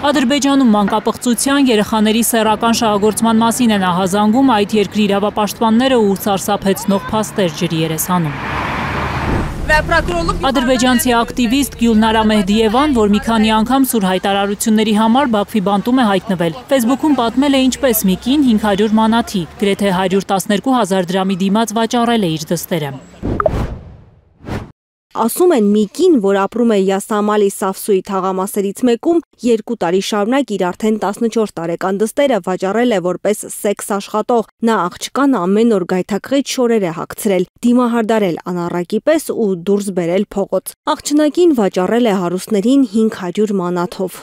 Ադրբեջանում մանկապղծության, երեխաների սեռական շահագործման մասին են ահազանգում այդ երկրի իրավապաշտպանները ու սարսափեցնող փաստեր ջրի երեսանում։ Ադրբեջանցի ակտիվիստ Գյուլնարա Մեհդիևան, որ մի քանի անգամ սուր հայտարարությունների համար Բաքվի բանտում է հայտնվել, Facebook-ում պատմել է ինչպես մի կին 500 մանաթի, գրեթե 112,000 դրամի դիմաց վաճառել է իր դստերը։ Ասում են մի կին, որ ապրում է Յասամալի Սավսուի թաղամասերից մեկում, 2 տարի շարունակ իր արդեն 14 տարեկան դստերը վաճառել է որպես սեքս աշխատող։ Նա աղջկան ամեն օր գայթակղիչ շորեր է հագցրել, դիմահարդարել անառակի պես ու դուրս բերել փողոց։ Աղջնակին վաճառել է հարուստներին 500 մանաթով։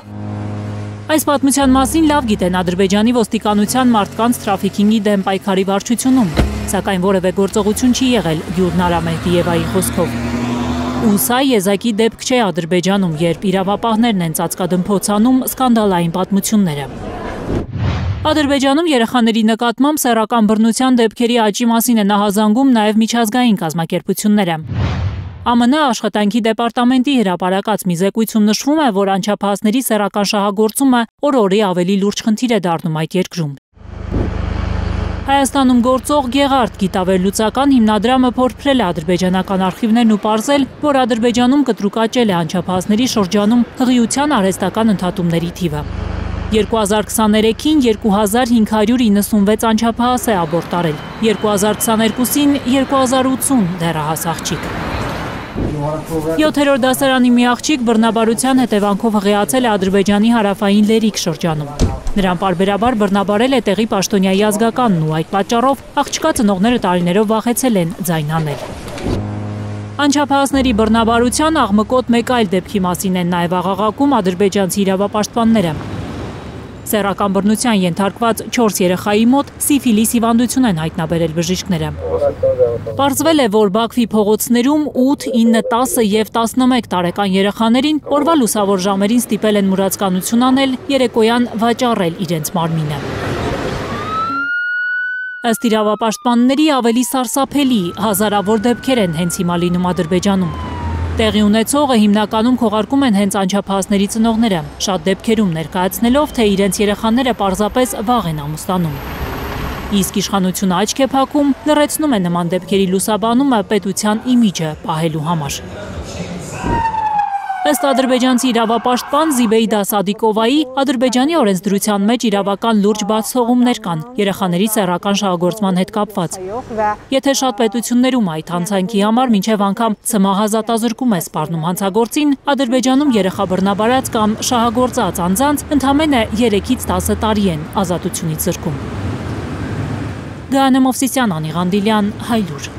Այս պատմության մասին լավ գիտեն Ադրբեջանի ոստիկանության մարդկանց թրաֆիքինգի դեմ պայքարի վարչությունում, սակայն որևէ գործողություն չի եղել Գյուլնարա Մեհդիևայի խոսքով։ Ու սա եզակի դեպք չէ Ադրբեջանում, երբ իրավապահներն են ծածկադմփոցանում սկանդալային պատմությունները։ Ադրբեջանում երեխաների նկատմամբ սեռական բռնության դեպքերի աճի մասին են ահազանգում նաև միջազգային կազմակերպությունները։ ԱՄՆ աշխատանքի դեպարտամենտի հրապարակած մի զեկույցում նշվում է, որ անչափահասների սեռական շահագործումը օր-օրի ավելի լուրջ խնդիր է դառնում այդ երկրում։ Հայաստանում գործող Գեղարդ գիտավերլուծական հիմնադրամը փորձել է ադրբեջանական արխիվներն ու պարզել, որ Ադրբեջանում կտրուկ աճել է անչափահասների շրջանում հղիության արհեստական ընդհատումների թիվը։ 2023-ին 2596 անչափահաս է աբորտ արել, 2022-ին 2080 դեռահաս աղջիկ։ 7-րդ դասարանի մի աղջիկ բռնաբարության հետևանքով հղիացել է Ադրբեջանի հարավային Լերիկ շրջանում։ Նրան պարբերաբար բռնաբարել է տեղի պաշտոնյայի ազգականն ու այդ պատճառով աղջկա ծնողները տարիներով վախեցել են ձայն հանել։ Անչափահասների բռնաբարության աղմկոտ մեկ այլ դեպքի մասին են նաև աղաղակում ադրբեջանցի իրավապաշտպանները։ Սեռական բռնության ենթարկված 4 երեխայի մոտ սիֆիլիս հիվանդություն են հայտնաբերել բժիշկները։ Պարզվել է, որ Բաքվի փողոցներում 8, 9, 10 և 11 տարեկան երեխաներին օրվա լուսավոր ժամերին ստիպել են մուրացկանություն անել, երեկոյան վաճառել իրենց մարմինը։ Ըստ իրավապաշտպանների ավելի սարսափելի հազարավոր դեպքեր են հենց հիմա լինում Ադրբեջանում։ Տեղի ունեցողը հիմնականում քողարկում են հենց անչափահասների ծնողները, շատ դեպքերում ներկայացնելով, թե իրենց երեխաները պարզապես վաղ են ամուսնանում։ Իսկ իշխանությունը աչք է փակում, լռեցնում է նման դեպքերի լուսաբանումը պետության իմիջը պահելու համար։ Ըստ ադրբեջանցի իրավապաշտպան Զիբեյդա Սադիկովայի, Ադրբեջանի օրենսդրության մեջ իրավական լուրջ բացթողումներ կան երեխաների սեռական շահագործման հետ կապված։ Եթե շատ պետություններում այդ հանցանքի համար մինչև անգամ ցմահազատազրկում է սպառնում հանցագործին, Ադրբեջանում երեխա բռնաբարած կամ շահագործած անձանց ընդամենը 3-ից 10 տարի են ազատությունից զրկում։ Գաներ Մովսիսյան, Անի Ղանդիլյան, Հայլուր։